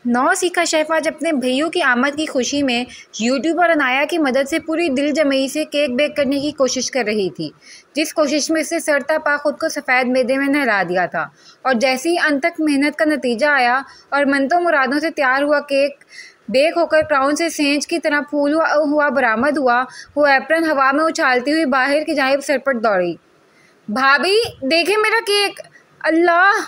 नौसीखा chef आज अपने भैयों की आमद की खुशी में यूट्यूब और अनाया की मदद से पूरी दिल जमई से केक बेक करने की कोशिश कर रही थी, जिस कोशिश में से सरता पा खुद को सफ़ेद मैदे में नहला दिया था। और जैसे ही अंत तक मेहनत का नतीजा आया और मनतो मुरादों से तैयार हुआ केक बेक होकर क्राउन से सेंच की तरह फूल हुआ बरामद हुआ, वो एप्रन हवा में उछालती हुई बाहर की जानिब सरपट दौड़ी। भाभी देखे मेरा केक, अल्लाह!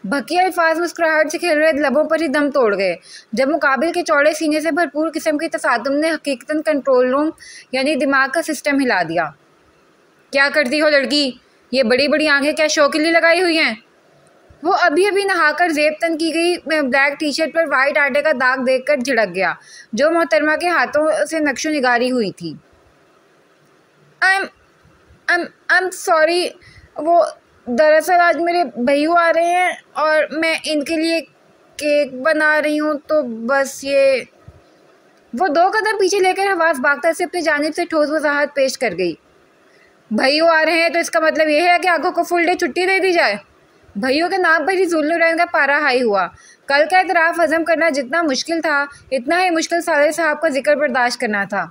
भकिया अल्फाज मुस्कुराहट से खेल रहे लबों पर ही दम तोड़ गए, जब मुकाबिल के चौड़े सीने से भरपूर किस्म की तसादुम ने हकीकतन कंट्रोल रूम यानी दिमाग का सिस्टम हिला दिया। क्या करती हो लड़की, ये बड़ी बड़ी आंखें क्या शो के लिए लगाई हुई हैं? वो अभी अभी नहाकर जेब तन की गई ब्लैक टी शर्ट पर वाइट आटे का दाग देखकर झिड़क गया, जो मोहतरमा के हाथों से नक्शो निगारी हुई थी। आई एम सॉरी, वो दरअसल आज मेरे भैया आ रहे हैं और मैं इनके लिए केक बना रही हूँ, तो बस ये। वो 2 कदम पीछे लेकर हवास भागता से अपनी जानिब से ठोस वजाहत पेश कर गई। भैया आ रहे हैं तो इसका मतलब ये है कि आंखों को फुल डे छुट्टी दे दी जाए। भैयों के नाम पर ही ज़ुल्नुरैन का पारा हाई हुआ। कल का एतराफ़ हज़म करना जितना मुश्किल था, इतना ही मुश्किल साले साहब का जिक्र बर्दाश्त करना था।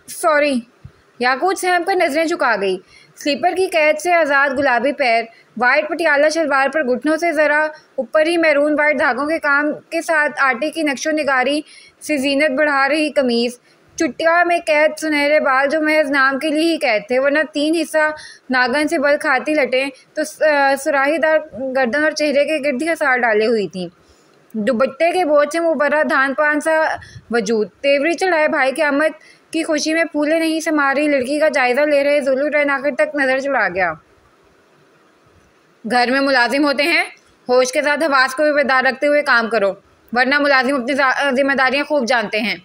सॉरी। याकूत सहम पर नज़रें झुका गई। स्लीपर की कैद से आज़ाद गुलाबी पैर, वाइट पटियाला शलवार पर घुटनों से ज़रा ऊपर ही मैरून वाइट धागों के काम के साथ आटे की नक्शो निगारी से जीनत बढ़ा रही कमीज़, चुटिया में कैद सुनहरे बाल जो महज नाम के लिए ही कैद थे, वरना 3 हिस्सा नागन से बल खाती लटें तो सुराहीदार गर्दन और चेहरे के गिर्द हसार डाले हुई थी। दुपट्टे के बोझ से मुबर्रा धान पान सा वजूद, तेवरी चढ़ाए भाई की आमद की खुशी में फूले नहीं समा रही लड़की का जायजा ले रहे ज़ुल्नुरैन आखिर तक नज़र चुरा गया। घर में मुलाजिम होते हैं, होश के साथ हवास को भी बेदार रखते हुए काम करो, वरना मुलाजिम अपनी जिम्मेदारियां खूब जानते हैं।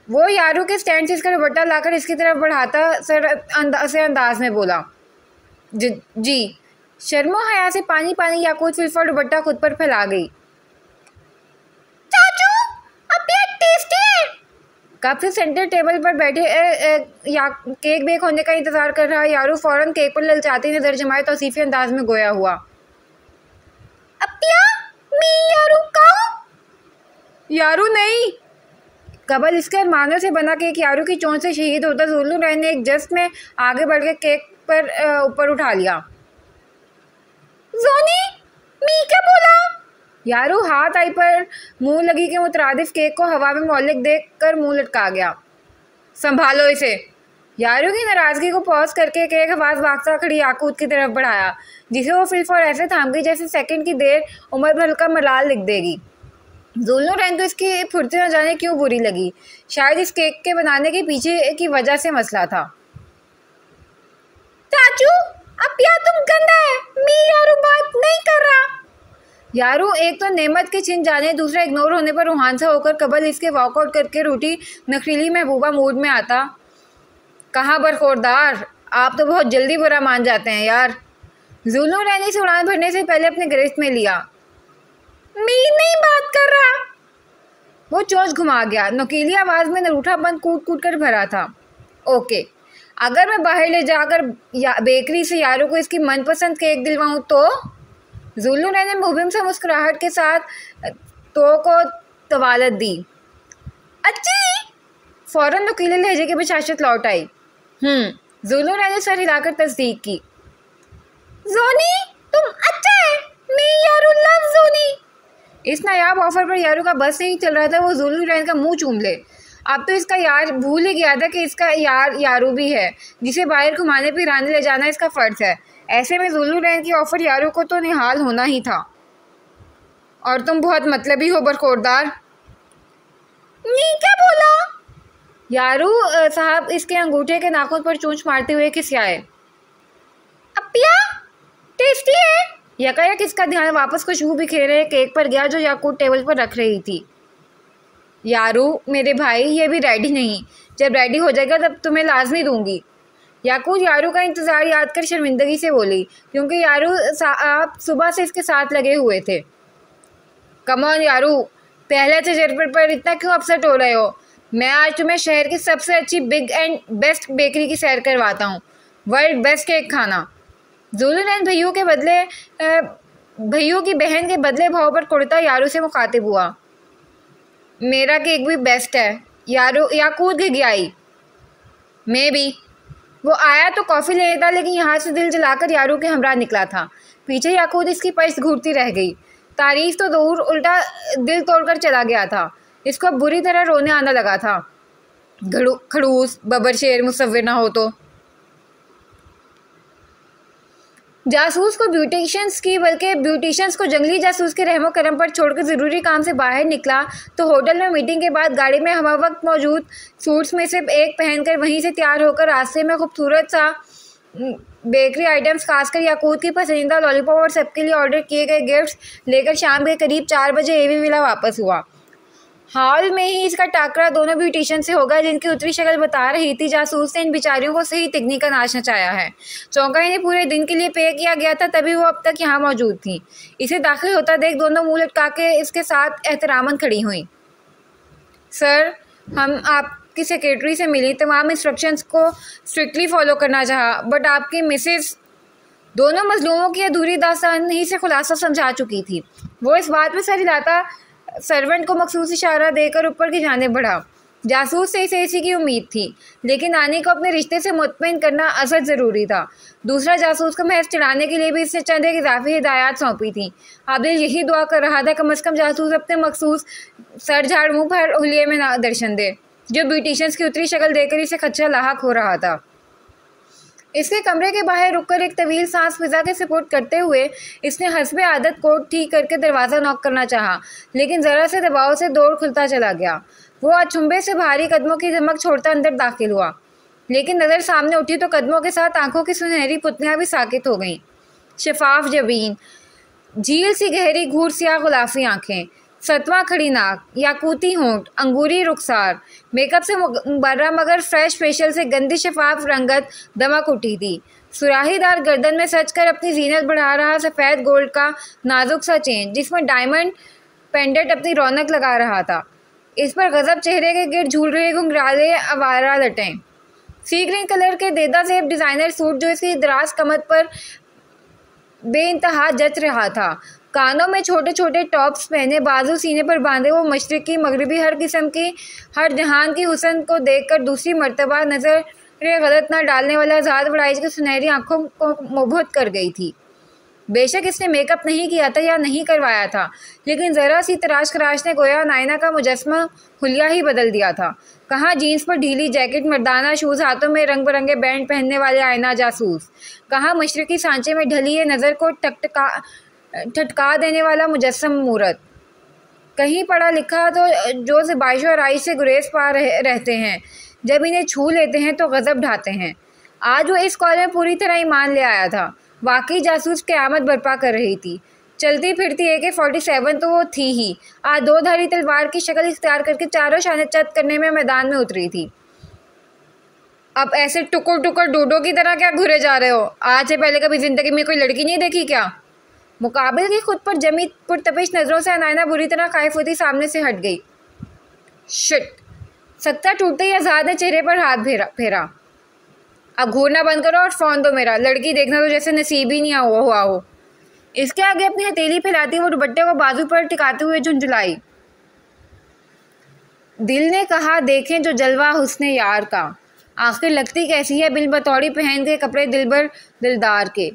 वो यारू के स्टैंड से इसका दुपट्टा लाकर इसकी तरफ बढ़ाता से अंदाज में बोला। जी। शर्मो हया से पानी पानी याकूत फिलफल दुपट्टा खुद पर फैला गई। चाचू, अब ये टेस्टी है। कब से सेंटर टेबल पर बैठे या केक बेक होने का इंतजार कर रहा यारू फौरन केक पर ललचाती नजर जमाए तौसीफी अंदाज में गोया हुआ। अपिया, मी यारू खाऊं? यारू नहीं। कबल इसके अरमानों से बना केक यारू की चोंच से शहीद होता ज़ुल्नुरैन ने एक जस्ट में आगे बढ़ के केक पर ऊपर उठा लिया। जोनी, मी क्या बोला? यारू हाथ आई पर मुंह लगी के मुतरादिफ केक को हवा में मौलिक देख कर मुंह लटका गया। संभालो इसे। यारू की नाराज़गी को पॉज करके केक आवाज भागता खड़ी याकूत की तरफ बढ़ाया, जिसे वो फिलफौर ऐसे थाम गई जैसे सेकंड की देर उम्र भर का मलाल लिख देगी। ज़ुल्नुरैन को इसकी फुर्ती न जाने क्यों बुरी लगी, शायद इस केक के बनाने के पीछे की वजह से मसला था। चाचू, अब या तुम गंदा है, मी यारू बात नहीं कर रहा। यारू एक तो नेमत के छिन जाने, दूसरा इग्नोर होने पर रूहान सा होकर कबल इसके वॉकआउट करके रूठी नखरीली महबूबा मूड में आता। कहाँ बरखोरदार, आप तो बहुत जल्दी बुरा मान जाते हैं यार। ज़ुल्नुरैन से उड़ान भरने से पहले अपने गिरफ्त में लिया। मी नहीं बात कर रहा। वो चोंच घुमा गया, नुकीली आवाज़ में नरूठा बंद कूट कूट कर भरा था। ओके, अगर मैं बाहर ले जाकर बेकरी से यारू को इसकी मनपसंद केक दिलवाऊँ तो? ज़ुल्नुरैन ने मुबहिम से मुस्कुराहट के साथ तो को तवालत दी। अच्छी। फौरन नुकीले लहजे की बशाशत लौट आई। ज़ुल्नुरैन ने सर हिलाकर तस्दीक की। जोनी, तुम अच्छा है, मी यारू लव जोनी। इस नायाब ऑफर पर यारू का बस नहीं चल रहा था, वो ज़ुल्नुरैन का मुंह चूम ले। अब तो इसका यार भूल ही गया था कि इसका यार यारू भी है, जिसे बाहर घुमाने फिराने ले जाना इसका फ़र्ज है। ऐसे में ज़ुल्नुरैन की ऑफर यारू को तो निहाल होना ही था। और तुम बहुत मतलबी हो बरखोरदार। नहीं, क्या बोला? यारू साहब इसके अंगूठे के नाखून पर चोंच मारते हुए खिसियाए। अपिया, टेस्टी है। यकायक इसका ध्यान वापस खुशबू बिखेरे केक पर गया जो याकूत टेबल पर रख रही थी। यारू मेरे भाई, ये भी रेडी नहीं, जब रेडी हो जाएगा तब तुम्हें लाजमी दूंगी। याकूत यारू का इंतज़ार याद कर शर्मिंदगी से बोली, क्योंकि यारू आप सुबह से इसके साथ लगे हुए थे। कम ऑन यारू, पहले से जरपर पर इतना क्यों अपसेट हो रहे हो? मैं आज तुम्हें शहर की सबसे अच्छी बिग एंड बेस्ट बेकरी की सैर करवाता हूँ, वर्ल्ड बेस्ट केक खाना। ज़ुल्नुरैन भैयों के बदले भैयों की बहन के बदले भाव पर कुर्ता यारू से मुखातिब हुआ। मेरा केक भी बेस्ट है, यारू याकूत घिघियाई। मैं भी। वो आया तो कॉफ़ी लेने था, लेकिन यहाँ से दिल जलाकर यारू के हमरा निकला था। पीछे याकूत इसकी पर्स घूरती रह गई। तारीफ तो दूर, उल्टा दिल तोड़कर चला गया था। इसको अब बुरी तरह रोने आने लगा था। खड़ूस बबर शेर मुसव्विर ना हो तो। जासूस को ब्यूटिशियंस को जंगली जासूस के रहमो करम पर छोड़कर ज़रूरी काम से बाहर निकला तो होटल में मीटिंग के बाद गाड़ी में हमा वक्त मौजूद सूट्स में से एक पहनकर वहीं से तैयार होकर रास्ते में खूबसूरत सा बेकरी आइटम्स, खासकर याकूत की पसंदीदा लॉलीपॉप और सबके लिए ऑर्डर किए गए गिफ्ट्स लेकर शाम के करीब 4 बजे एवी विला वापस हुआ। हॉल में ही इसका टाकरा दोनों ब्यूटिशियन से होगा जिनकी उतरी शक्ल बता रही थी जासूस ने इन बेचारियों को सही तकनीक का नाच नचाया है। चौंका इन्हें पूरे दिन के लिए पे किया गया था, तभी वो अब तक यहाँ मौजूद थी। इसे दाखिल होता देख दोनों मुंह लटका के इसके साथ एहतरामन खड़ी हुई। सर, हम आपकी सेक्रेटरी से मिली, तमाम इंस्ट्रक्शंस को स्ट्रिक्टली फॉलो करना चाहा, बट आपकी मिसेस दोनों मजलूमों की अधूरी दास्तान ही से खुलासा समझा चुकी थी। वो इस बात में सर हिलाता सर्वेंट को मखसूस इशारा देकर ऊपर की जाने बढ़ा। जासूस से इसे इसी की उम्मीद थी, लेकिन नानी को अपने रिश्ते से मुतमईन करना असद ज़रूरी था। दूसरा जासूस को महज चढ़ाने के लिए भी इसने चंद एक इजाफी हिदायत सौंपी थी। आबिल यही दुआ कर रहा था कम अज़ कम जासूस अपने मखसूस सर झाड़ मुँह भर हुलिये में ना दर्शन दे, जो ब्यूटिशियंस की उतरी शक्ल देकर इसे खदशा लाहक हो रहा था। इसके कमरे के बाहर रुककर एक तवील सांस फिजा के सपोर्ट करते हुए इसने हस्बे आदत कोट ठीक करके दरवाज़ा नॉक करना चाहा, लेकिन ज़रा से दबाव से दौड़ खुलता चला गया। वो अचंभे से भारी कदमों की दमक छोड़ता अंदर दाखिल हुआ, लेकिन नज़र सामने उठी तो कदमों के साथ आंखों की सुनहरी पुतलियाँ भी साकित हो गईं। शफाफ जबीन, झील सी गहरी घूर सियाह गुलाफी आँखें, सतवां खड़ी नाक, याकूती होंठ, अंगूरी रुखसार, मेकअप से मुबर्रा मगर फ्रेश फेशियल से गंदी शफाफ रंगत दमक उठी थी। सुराहीदार गर्दन में सच कर अपनी जीनत बढ़ा रहा सफ़ेद गोल्ड का नाजुक सा चेन, जिसमें डायमंड पेंडेंट अपनी रौनक लगा रहा था। इस पर गजब चेहरे के गिर्द झूल रहे घुंघराले आवारा लटें। सी ग्रीन कलर के देदा सेब डिज़ाइनर सूट जो इसकी दराज कमर पर बेइंतहा जच रहा था। कानों में छोटे छोटे टॉप्स पहने, बाजू सीने पर बांधे वो मशरिकी मगरबी हर किस्म की हर जहान की हुस्न को देखकर दूसरी मर्तबा नज़र गलत ना डालने वाला ज़ात बड़ाइश की सुनहरी आंखों को मुबहत कर गई थी। बेशक इसने मेकअप नहीं किया था या नहीं करवाया था, लेकिन ज़रा सी तराश खराश ने गोया नायना का मुजस्मा हुलिया ही बदल दिया था। कहाँ जीन्स पर ढीली जैकेट, मर्दाना शूज़, हाथों में रंग बिरंगे बैंड पहनने वाले आयना जासूस, कहाँ मशरकी सांचे में ढली ये नज़र को ठटका देने वाला मुजस्सम मूरत। कहीं पढ़ा लिखा तो जो ज़बाइश और आइश से गुरेज पा रहते हैं, जब इन्हें छू लेते हैं तो गज़ब ढाते हैं। आज वो इस कॉल में पूरी तरह ईमान ले आया था। वाकई जासूस क़यामत बर्पा कर रही थी। चलती फिरती AK-47 तो वो थी ही, आज 2 धारी तलवार की शक्ल इख्तियार करके चारों शाने चत करने में मैदान में उतरी थी। अब ऐसे टुकुर टुकुर डूडो की तरह क्या घुरे जा रहे हो? आज से पहले कभी ज़िंदगी में कोई लड़की नहीं देखी क्या? मुकाबिल की खुद पर जमी पुरतपिश नज़रों से अनायना बुरी तरह खाइफ होती सामने से हट गई। शिट! सत्ता टूटते ही आज़ाद ने चेहरे पर हाथ फेरा। अब घूरना बंद करो और फ़ोन दो मेरा। लड़की देखना तो जैसे नसीब ही नहीं हुआ हो। इसके आगे अपनी हथेली फैलाती वो दुपट्टे को बाजू पर टिकाते हुए झुंझुलाई। दिल ने कहा देखें जो जलवा हुस्ने यार का, आखिर लगती कैसी है बिल बतौड़ी पहन के कपड़े दिलबर दिलदार के।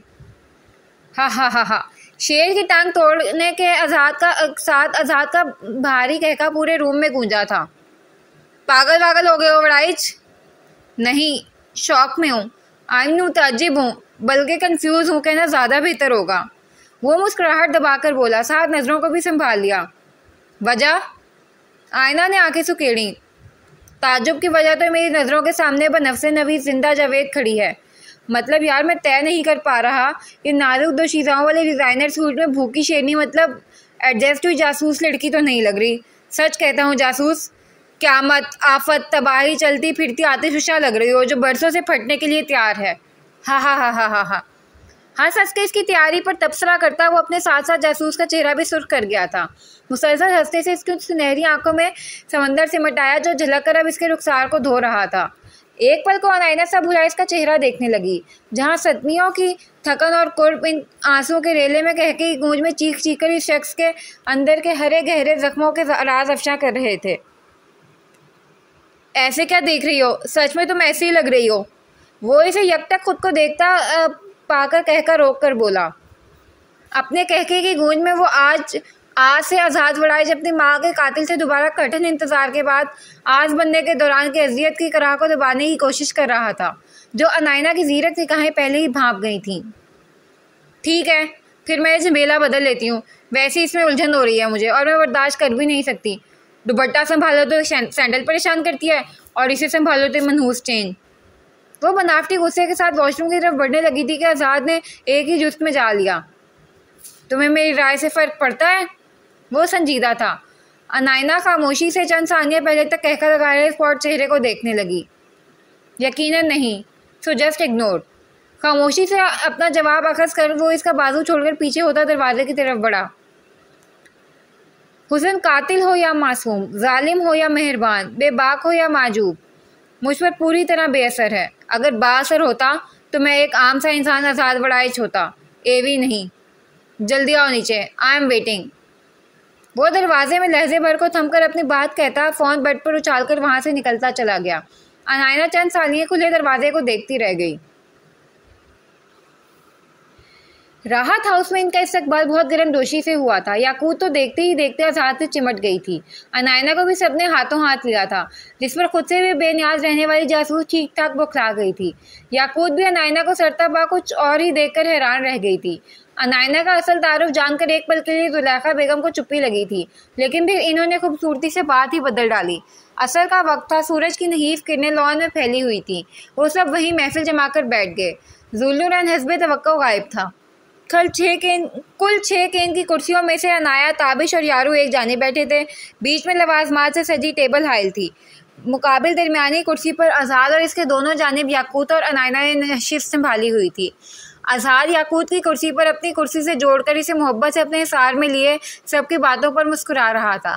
हा हा हा हा। शेर की टांग तोड़ने के आज़ाद का भारी कहका पूरे रूम में गूंजा था। पागल हो गए हो बड़ाइच? नहीं, शौक में हूँ। आई एम मुताज्जिब हूँ, बल्कि कंफ्यूज हूँ कहना ज़्यादा बेहतर होगा। वो मुस्कुराहट दबाकर बोला, साथ नज़रों को भी संभाल लिया। वजह? आयना ने आंखें सुकेड़ी। ताज्जुब की वजह तो मेरी नज़रों के सामने बनफ्से नवीस जिंदा जावेद खड़ी है। मतलब यार मैं तय नहीं कर पा रहा कि नाजुक दोशीज़ाओं वाले डिज़ाइनर सूट में भूखी शेरनी मतलब एडजस्ट हुई जासूस लड़की तो नहीं लग रही। सच कहता हूँ जासूस, क़यामत, आफत, तबाही, चलती फिरती आतिशुशा लग रही हो जो बरसों से फटने के लिए तैयार है। हा हा हा हा हा हा। हंस हंस के इसकी तैयारी पर तबसरा करता वो अपने साथ साथ जासूस का चेहरा भी सुर्ख कर गया था। मुसलसल हंसते से इसकी सुनहरी आंखों में समंदर सिमट आया जो झलक कर अब इसके रुखसार को धो रहा था। एक पल को अनायना सा भुला इसका चेहरा देखने लगी, जहाँ सदमियों की थकन और कुर्ब इन आंसुओं के रेले में कह के गूंज में चीख चीख कर इस शख्स के अंदर के हरे गहरे जख्मों के राज अफशा कर रहे थे। ऐसे क्या देख रही हो? सच में तुम ऐसी ही लग रही हो। वो इसे यकटक खुद को देखता पाकर कहकर रोक कर बोला। अपने कहके की गूंज में वो आज से आज़ाद वड़ाए जब अपनी माँ के कातिल से दोबारा कठिन इंतज़ार के बाद आज बनने के दौरान की अजियत की कराह को दबाने की कोशिश कर रहा था, जो अनायना की ज़ीरक निगाहें पहले ही भांप गई थीं। ठीक है, फिर मैं झमेला बदल लेती हूँ। वैसे इसमें उलझन हो रही है मुझे और मैं बर्दाश्त कर भी नहीं सकती। दुपट्टा संभालो तो सैंडल परेशान करती है और इसे संभालो तो मनहूस चेन। वो बनावटी गुस्से के साथ वॉशरूम की तरफ बढ़ने लगी थी कि आज़ाद ने एक ही जुस्त में जा लिया। तुम्हें मेरी राय से फ़र्क पड़ता है? वो संजीदा था। अनायना खामोशी से चंद सानिया पहले तक कहकर लगाए स्पॉट चेहरे को देखने लगी। यकीनन नहीं, सो जस्ट इग्नोर। खामोशी से अपना जवाब अखज़ कर वो इसका बाजू छोड़कर पीछे होता दरवाजे की तरफ बढ़ा। हुस्न कातिल हो या मासूम, जालिम हो या मेहरबान, बेबाक हो या माजूब, मुझ पर पूरी तरह बेअसर है। अगर बाअसर होता तो मैं एक आम सा इंसान आज़ाद वड़ाइच होता, एवी नहीं। जल्दी आओ नीचे, आई एम वेटिंग। वो दरवाजे में लहजे भर को थमकर अपनी बात कहता फ़ोन बेड पर उछालकर वहाँ से निकलता चला गया। अनायना चंद सानिये खुले दरवाजे को देखती रह गई। राहत हाउस में इनका इस्तकबाल बहुत गर्मजोशी से हुआ था। याकूत तो देखते ही देखते आज़ाद से चिमट गई थी। अनायना को भी सबने हाथों हाथ लिया था, जिस पर खुद से भी बेनियाज रहने वाली जासूस ठीक ठाक बौखला गई थी। याकूत भी अनायना को सरताबा कुछ और ही देखकर हैरान रह गई थी। अनायना का असल तारुफ जानकर एक पल के लिए जुलेखा बेगम को चुप्पी लगी थी, लेकिन फिर इन्होंने खूबसूरती से बात ही बदल डाली। असर का वक्त था, सूरज की नहीफ किरणें लॉन में फैली हुई थी। वो सब वहीं महफिल जमाकर बैठ गए। जुल्लुरन हस्बे तवक्को गायब था। कुल 6 केन की कुर्सियों में से अनाया, ताबिश और यारू एक जाने बैठे थे। बीच में लवाजमात से सजी टेबल हायल थी। मुकाबिल दरमियानी कुर्सी पर आज़ाद और इसके दोनों जानिब याकूत और अनायना ने नशिस्त संभाली हुई थी। आज़ाद याकूत की कुर्सी पर अपनी कुर्सी से जोड़कर इसे मोहब्बत से अपने हिसार में लिए सबकी बातों पर मुस्कुरा रहा था।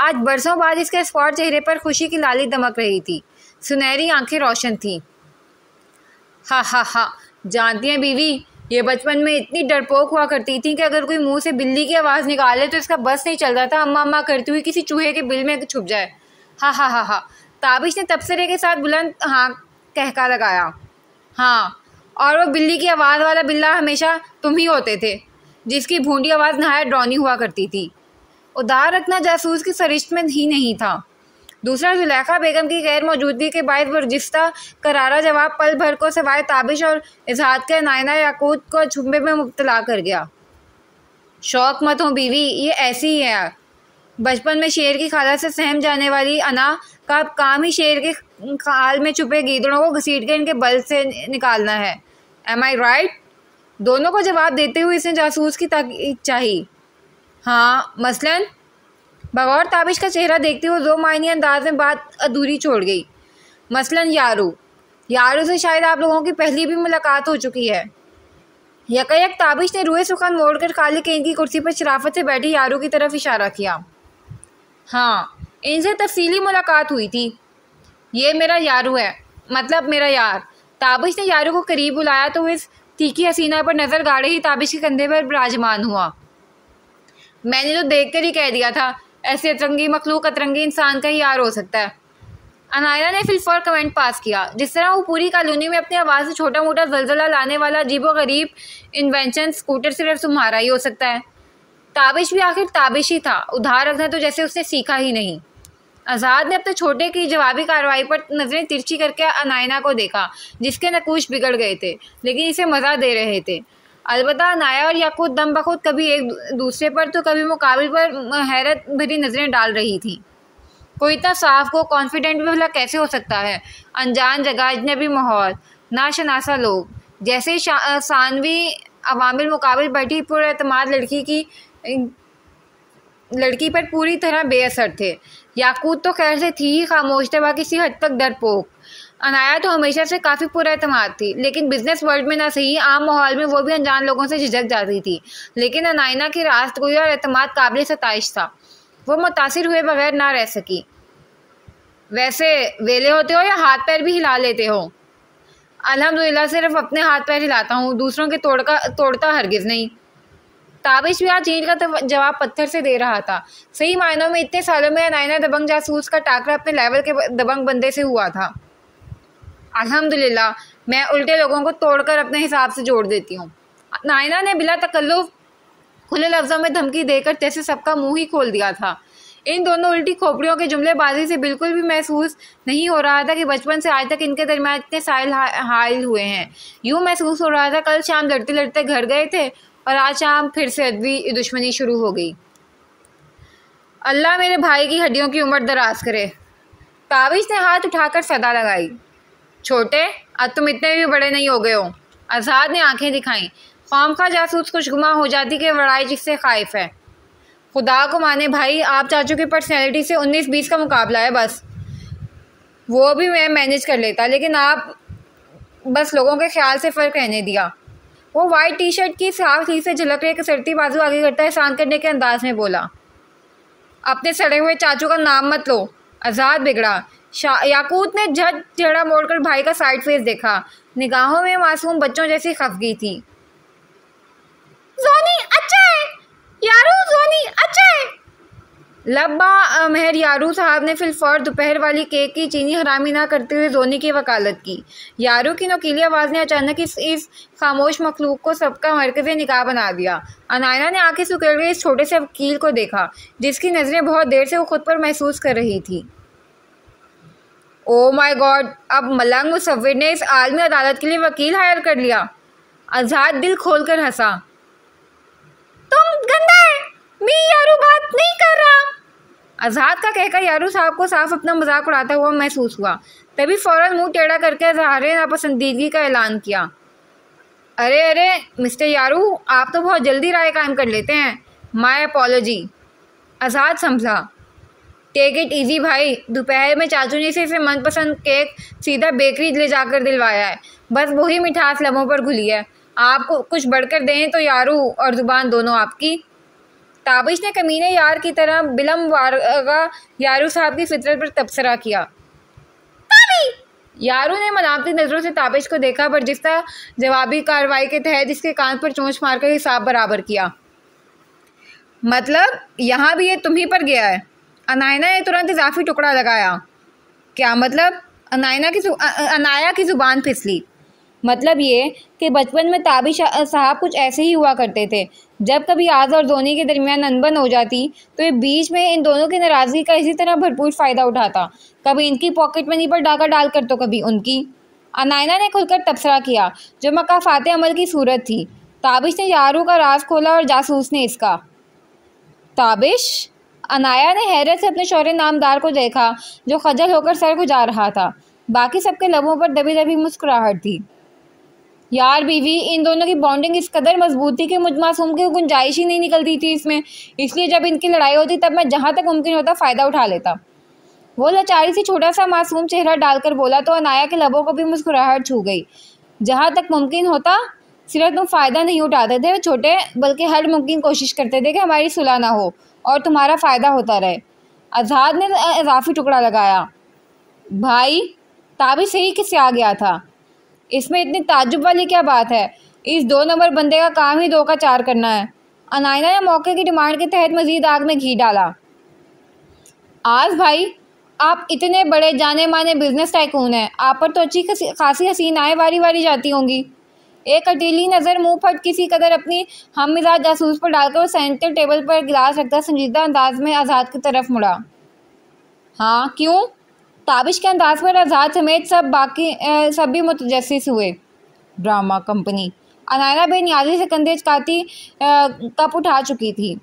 आज बरसों बाद इसके स्पॉट चेहरे पर खुशी की लाली दमक रही थी। सुनहरी आंखें रोशन थीं। हा हा हा, जानती हैं बीवी, ये बचपन में इतनी डरपोक हुआ करती थी कि अगर कोई मुंह से बिल्ली की आवाज़ निकाले तो इसका बस नहीं चलता था अम्मा अम्मा करती हुई किसी चूहे के बिल में छुप जाए। हा हा हा हा। ताबिश ने तबसरे के साथ बुलंद हाँ कहका लगाया। हाँ, और वो बिल्ली की आवाज़ वाला बिल्ला हमेशा तुम ही होते थे, जिसकी भूंडी आवाज़ नहायत डरौनी हुआ करती थी। उधार रखना जासूस की फरिश्त में ही नहीं था। दूसरा, जुलेखा बेगम की गैर मौजूदगी के बायस बर्जिस्ता करारा जवाब पल भर को सिवाय ताबिश और इजहाद के अनायना याकूत को छुपे में मुब्तला कर गया। शौक मत हो बीवी, ये ऐसी ही है। बचपन में शेर की खाला से सहम जाने वाली अना का काम ही शेर के खाल में छुपे गीदड़ों को घसीट के इनके बल से निकालना है। एम आई राइट? दोनों को जवाब देते हुए इसने जासूस की ताकीद चाही। हाँ, मसलन? बगौर ताबिश का चेहरा देखते हुए दो मायनी अंदाज में बात अधूरी छोड़ गई। मसलन यारू से शायद आप लोगों की पहली भी मुलाकात हो चुकी है। यकायक ताबिश ने रूए सुखान मोड़कर काली केन की कुर्सी पर शराफत से बैठी यारू की तरफ इशारा किया। हाँ, इनसे तफसीली मुलाकात हुई थी। ये मेरा यारू है, मतलब मेरा यार। ताबिश ने यारू को करीब बुलाया तो इस तीखी हसीना पर नज़र गाड़े ही ताबिश के कंधे पर विराजमान हुआ। मैंने तो देखकर ही कह दिया था, ऐसे अतरंगी मखलूक अतरंगी इंसान का ही यार हो सकता है। अनायना ने फिलफौर कमेंट पास किया। जिस तरह वो पूरी कॉलोनी में अपनी आवाज़ से छोटा मोटा जलजला लाने वाला अजीबो गरीब इन्वेंशन स्कूटर सिर्फ तुम्हारा ही हो सकता है। ताबिश भी आखिर ताबिश ही था, उधार रखना तो जैसे उसने सीखा ही नहीं। आज़ाद ने अपने छोटे की जवाबी कार्रवाई पर नजरें तिरछी करके अनायना को देखा, जिसके नकूश बिगड़ गए थे लेकिन इसे मज़ा दे रहे थे। अलबत्ता अनाया और याकूत दम बखुद कभी एक दूसरे पर तो कभी मुकाबिल पर हैरत भरी नज़रें डाल रही थी। कोई इतना साफ को कॉन्फिडेंट भी भला कैसे हो सकता है? अनजान जगह, अजनबी माहौल, नाशनासा लोग, जैसे सानवी अवामिल मुकाबिल बैठी पुरएतमाद लड़की पर पूरी तरह बेअसर थे। याकूत तो खैर से थी ही खामोश, था किसी हद तक डरपोक। अनाया तो हमेशा से काफ़ी पुरएतमाद थी, लेकिन बिजनेस वर्ल्ड में ना सही आम माहौल में वो भी अनजान लोगों से झिझक जाती थी। लेकिन अनायना की रास्तगोई और एतमाद काबिल सताइश था। वो मुतासिर हुए बगैर ना रह सकी। वैसे वेले होते हो या हाथ पैर भी हिला लेते हो? अल्हम्दुलिल्लाह सिर्फ अपने हाथ पैर हिलाता हूँ, दूसरों के तोड़ता हरगिज़ नहीं। ताबिश भी आज चील का जवाब पत्थर से दे रहा था। सही मायनों में इतने सालों में अनायना दबंग जासूस का टाकरा अपने लेवल के दबंग बंदे से हुआ था। अल्हम्दुलिल्लाह मैं उल्टे लोगों को तोड़कर अपने हिसाब से जोड़ देती हूँ। नायना ने बिला तकल्लुफ़ खुले लफ्ज़ों में धमकी देकर जैसे सबका मुंह ही खोल दिया था। इन दोनों उल्टी खोपड़ियों के जुमलेबाजी से बिल्कुल भी महसूस नहीं हो रहा था कि बचपन से आज तक इनके दरमियान इतने साइल हाइल हुए हैं। यूँ महसूस हो रहा था कल शाम लड़ते लड़ते घर गए थे और आज शाम फिर से अदबी दुश्मनी शुरू हो गई। अल्लाह मेरे भाई की हड्डियों की उम्र दराज करे। ताबिश ने हाथ उठाकर सदा लगाई। छोटे, अब तुम इतने भी बड़े नहीं हो गए हो। आज़ाद ने आंखें दिखाईं। ख्वामखा जासूस खुशगुमा हो जाती कि बड़ाई जिससे खाइफ है। खुदा को माने भाई, आप चाचू की पर्सनैलिटी से 19-20 का मुकाबला है बस। वो भी मैं मैनेज कर लेता, लेकिन आप बस लोगों के ख्याल से फ़र्क रहने दिया। वो वाइट टी शर्ट की साफ ली से झलक रहे कसरती बाजू आगे करता एहसान करने के अंदाज में बोला। अपने सड़े हुए चाचू का नाम मत लो। आज़ाद बिगड़ा। याकूत ने झट चेहरा मोड़कर भाई का साइड फेस देखा। निगाहों में मासूम बच्चों जैसी खफगी थी। जोनी अच्छा है यारू, जोनी अच्छा है। लब्बा महर यारू साहब ने फिलफौर दोपहर वाली केक की चीनी हरामी ना करते हुए जोनी की वकालत की। यारू की नोकीली आवाज़ ने अचानक इस खामोश मखलूक को सबका मरकज़े निगाह बना दिया। अनायना ने आंखें सुखेड़ इस छोटे से वकील को देखा, जिसकी नज़रें बहुत देर से वो खुद पर महसूस कर रही थी। ओ माय गॉड, अब मलंग मुसव्विर ने इस आलमी अदालत के लिए वकील हायर कर लिया। आज़ाद दिल खोलकर हंसा। तुम गंदा है, मैं यारू बात नहीं कर रहा। आज़ाद का कहकर यारू साहब को साफ अपना मजाक उड़ाता हुआ महसूस हुआ। तभी फ़ौरन मुंह टेढ़ा करके ज़ाहिर नापसंदीदगी का ऐलान किया। अरे अरे मिस्टर यारू, आप तो बहुत जल्दी राय कायम कर लेते हैं। My apology. आज़ाद समझा। टेक इट ईजी भाई, दोपहर में चाचू ने से मनपसंद केक सीधा बेकरी ले जाकर दिलवाया है, बस वही मिठास लबों पर घुली है। आपको कुछ बढ़कर दें तो यारू और ज़ुबान दोनों आपकी। ताबिश ने कमीने यार की तरह बिलम वारगा यारू साहब की फितरत पर तबसरा किया। यारू ने मलामती नज़रों से ताबिश को देखा, पर जिसका जवाबी कार्रवाई के तहत इसके कान पर चोंच मारकर हिसाब बराबर किया। मतलब यहाँ भी ये तुम ही पर गया है। अनायना ने तुरंत इजाफी टुकड़ा लगाया। क्या मतलब? अनाया की ज़ुबान फिसली। मतलब ये कि बचपन में ताबिश साहब कुछ ऐसे ही हुआ करते थे। जब कभी आज और जोनी के दरमियान अनबन हो जाती तो ये बीच में इन दोनों की नाराज़गी का इसी तरह भरपूर फ़ायदा उठाता, कभी इनकी पॉकेट मनी पर डाका डालकर तो कभी उनकी। अनायना ने खुलकर तबसरा किया, जो मकाफ़ाते अमल की सूरत थी। ताबिश ने यारू का राज खोला और जासूस ने इसका। ताबिश? अनाया ने हैरत से अपने शौहरे नामदार को देखा, जो खजल होकर सर खुजा रहा था। बाकी सबके लबों पर दबी दबी मुस्कुराहट थी। यार बीवी, इन दोनों की बॉन्डिंग इस कदर मजबूत थी कि मुझ मासूम की गुंजाइश ही नहीं निकलती थी इसमें। इसलिए जब इनकी लड़ाई होती तब मैं जहाँ तक मुमकिन होता फ़ायदा उठा लेता। वो लाचारी से छोटा सा मासूम चेहरा डालकर बोला तो अनाया के लबों को भी मुस्कुराहट छू गई। जहाँ तक मुमकिन होता, सिर्फ तुम फ़ायदा नहीं उठाते थे छोटे, बल्कि हर मुमकिन कोशिश करते थे कि हमारी सुलह ना हो और तुम्हारा फ़ायदा होता रहे। आज़ाद ने इजाफी टुकड़ा लगाया। भाई, ताबिश सही किससे आ गया था? इसमें इतनी ताज्जुब वाली क्या बात है? इस 2 नंबर बंदे का काम ही 2 का 4 करना है। अनायना ने मौके की डिमांड के तहत मजीद आग में घी डाला। आज भाई, आप इतने बड़े जाने माने बिजनेस टाइकून हैं, आप पर तो अच्छी खासी हसीनाएं वारी वारी जाती होंगी। एक अटीली नज़र मुंह फट किसी कदर अपनी हम मिजाज जासूस पर डालकर वो सेंटर टेबल पर गिलास रखता संजीदा अंदाज में आज़ाद की तरफ मुड़ा। हाँ क्यों? ताबिश के अंदाज पर आज़ाद समेत सब भी मुतजस्सिस हुए। Drama company. अनायना बेनियाजी से कंधे चकाती कप उठा चुकी थी।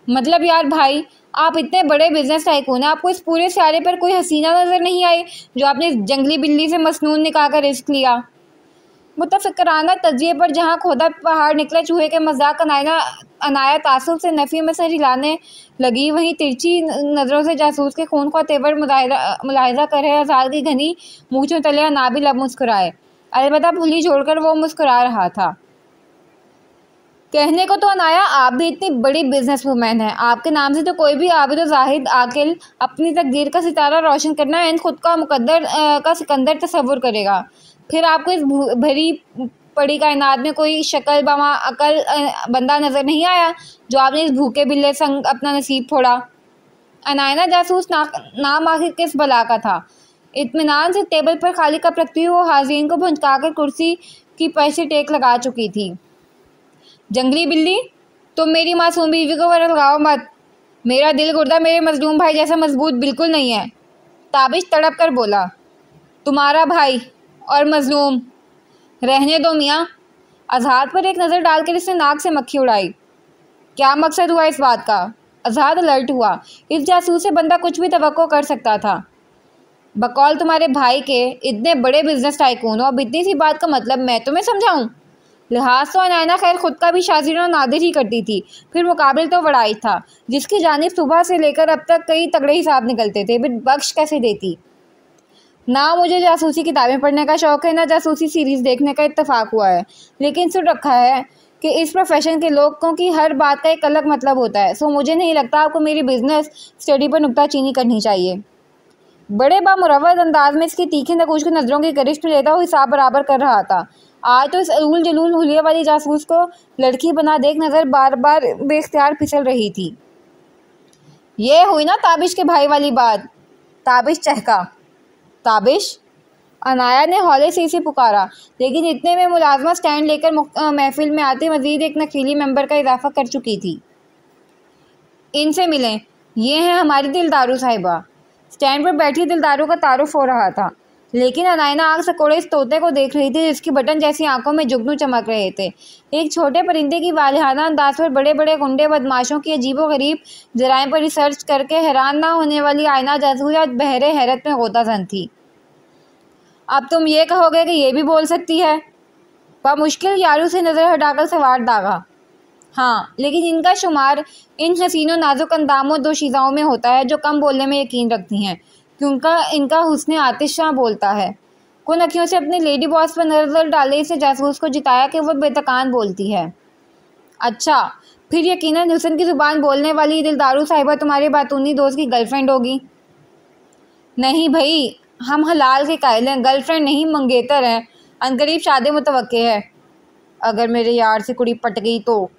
मतलब यार भाई, आप इतने बड़े बिजनेस टाइकून हैं, आपको इस पूरे सारे पर कोई हसीना नज़र नहीं आई जो आपने जंगली बिल्ली से मसनून निकाल कर रिस्क लिया? मुतफिकराना तजिए पर जहाँ खोदा पहाड़ निकला चूहे के मजाक अनाया तासुब से नफ़ी में सर हिलाने लगी, वहीं तिरछी नज़रों से जासूस के खून का तेवर मुलाहिजा कर रहे आज़ाद की घनी मूँछों तले नाबिल अब मुस्कुराए। अलबत्ता फुली छोड़कर वो मुस्कुरा रहा था। कहने को तो अनाया आप भी इतनी बड़ी बिजनेस वूमेन है, आपके नाम से तो कोई भी आबिद और जाहिद आकिल अपनी तकदीर का सितारा रोशन करना एंड खुद का मुकद्दर का सिकंदर तस्वुर करेगा। फिर आपको इस भरी पड़ी कायनात में कोई शक्ल बमा अकल बंदा नज़र नहीं आया जो आपने इस भूखे बिल्ले संग अपना नसीब फोड़ा। अनायना जासूस नाम आखिर किस बला का था। इत्मीनान से टेबल पर खाली कप रखती हुई वो हाज़रीन को भुंचकाकर कुर्सी की पर्सी टेक लगा चुकी थी। जंगली बिल्ली, तुम मेरी मासूम बीवी को लगाओ मत। मेरा दिल गुर्दा मेरे मजलूम भाई जैसा मजबूत बिल्कुल नहीं है। ताबिश तड़प कर बोला, तुम्हारा भाई और मजलूम रहने दो मियाँ। अजहार पर एक नज़र डालकर इसने नाक से मक्खी उड़ाई। क्या मकसद हुआ इस बात का? अजहार अलर्ट हुआ। इस जासूस से बंदा कुछ भी तवक्को कर सकता था। बकौल तुम्हारे भाई के इतने बड़े बिजनेस टाइकून हो, अब इतनी सी बात का मतलब मैं तुम्हें समझाऊं? लिहाज तो अनायना खैर खुद का भी शाज़िर और नादिर ही करती थी, फिर मुकाबिल तो बड़ाई था जिसकी जानिब सुबह से लेकर अब तक कई तगड़े हिसाब निकलते थे, फिर बख्श कैसे देती। ना मुझे जासूसी किताबें पढ़ने का शौक़ है, ना जासूसी सीरीज़ देखने का इत्तेफाक हुआ है, लेकिन सुन रखा है कि इस प्रोफेशन के लोगों की हर बात का एक अलग मतलब होता है। सो मुझे नहीं लगता आपको मेरी बिजनेस स्टडी पर नुक्ताचीनी करनी चाहिए। बड़े बामुरव्वत अंदाज में इसकी तीखी नकूश की नज़रों की गरिश्त लेता हुआ हिसाब बराबर कर रहा था। आज तो इस अलूल जलूल हुलिया वाली जासूस को लड़की बना देख नज़र बार बार बेख्तियार फिसल रही थी। ये हुई ना ताबिश के भाई वाली बात। ताबिश चहका। ताबिश? अनाया ने हौले से इसे पुकारा, लेकिन इतने में मुलाजमा स्टैंड लेकर महफिल में आते मजीद एक नकीली मेंबर का इजाफा कर चुकी थी। इनसे मिलें, ये हैं हमारी दिलदारू साहिबा। स्टैंड पर बैठी दिलदारू का तारुफ हो रहा था, लेकिन अनायना आग सकोड़े इस तोते को देख रही थी जिसकी बटन जैसी आंखों में जुगनू चमक रहे थे। एक छोटे परिंदे की वालिहाना अंदाज पर बड़े बड़े गुंडे बदमाशों की अजीबोगरीब जराइम पर रिसर्च करके हैरान ना होने वाली आयना जासूस आज बहरे हैरत में गोताजन थी। अब तुम ये कहोगे कि ये भी बोल सकती है? मुश्किल यारू से नज़र हटाकर सवार दागा। हाँ, लेकिन इनका शुमार इन हसीनों नाजुक अंदामों दोशीज़ाओं में होता है जो कम बोलने में यकीन रखती हैं, क्योंकि इनका हुस्न आतिशा बोलता है। कुन अखियों से अपने लेडी बॉस पर नज़र डाले इसे जासूस को जिताया कि वह बेतकान बोलती है। अच्छा, फिर यकीनन हुस्न की ज़ुबान बोलने वाली दिलदारू साहिबा तुम्हारे बातूनी दोस्त की गर्लफ्रेंड होगी। नहीं भाई, हम हलाल के कायल हैं, गर्लफ्रेंड नहीं मंगेतर हैं। अनकरीब शादी मुतवक्के है। अगर मेरे यार से कुड़ी पट गई तो?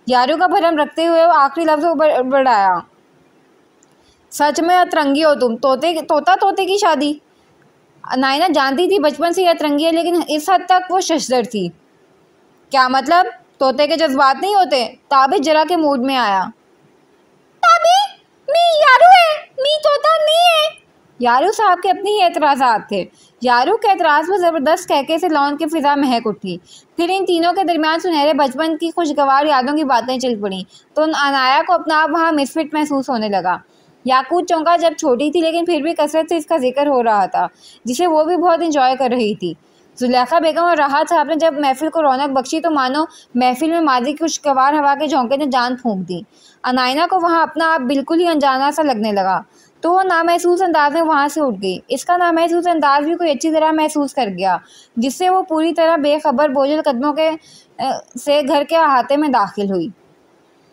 यारों का भरम रखते हुए वो आखिरी लफ्ज़ बढ़ाया। सच में अतरंगी हो तुम। तोते की शादी? नायना जानती थी बचपन से अतरंगी है, लेकिन इस हद तक वो शशदर थी। क्या मतलब? तोते के जज्बात नहीं होते? ताबिश जरा के मूड में आया। ताबी, मी यारू है, मी तोता नहीं है। यारू साहब के अपने ही एतराज़ात थे। यारू के एतराज़ पर ज़बरदस्त कहके से लॉन की फ़िज़ा महक उठी। फिर इन तीनों के दरमियान सुनहरे बचपन की खुशगवार यादों की बातें चल पड़ी तो अनाया को अपना आप वहाँ मिसफिट महसूस होने लगा। याकूत चौंका जब छोटी थी, लेकिन फिर भी कसरत से इसका जिक्र हो रहा था जिसे वो भी बहुत इंजॉय कर रही थी। जुलेखा बेगम और राहत साहब ने जब महफिल को रौनक बख्शी तो मानो महफिल में माजी की खुशगवार हवा के झोंके ने जान फूंक दी। अनायना को वहाँ अपना आप बिल्कुल ही अनजाना सा लगने लगा तो वो नामहसूस अंदाज में वहाँ से उठ गई। इसका नामहसूस अंदाज भी कोई अच्छी तरह महसूस कर गया, जिससे वो पूरी तरह बेखबर बोझल कदमों के से घर के अहाते में दाखिल हुई।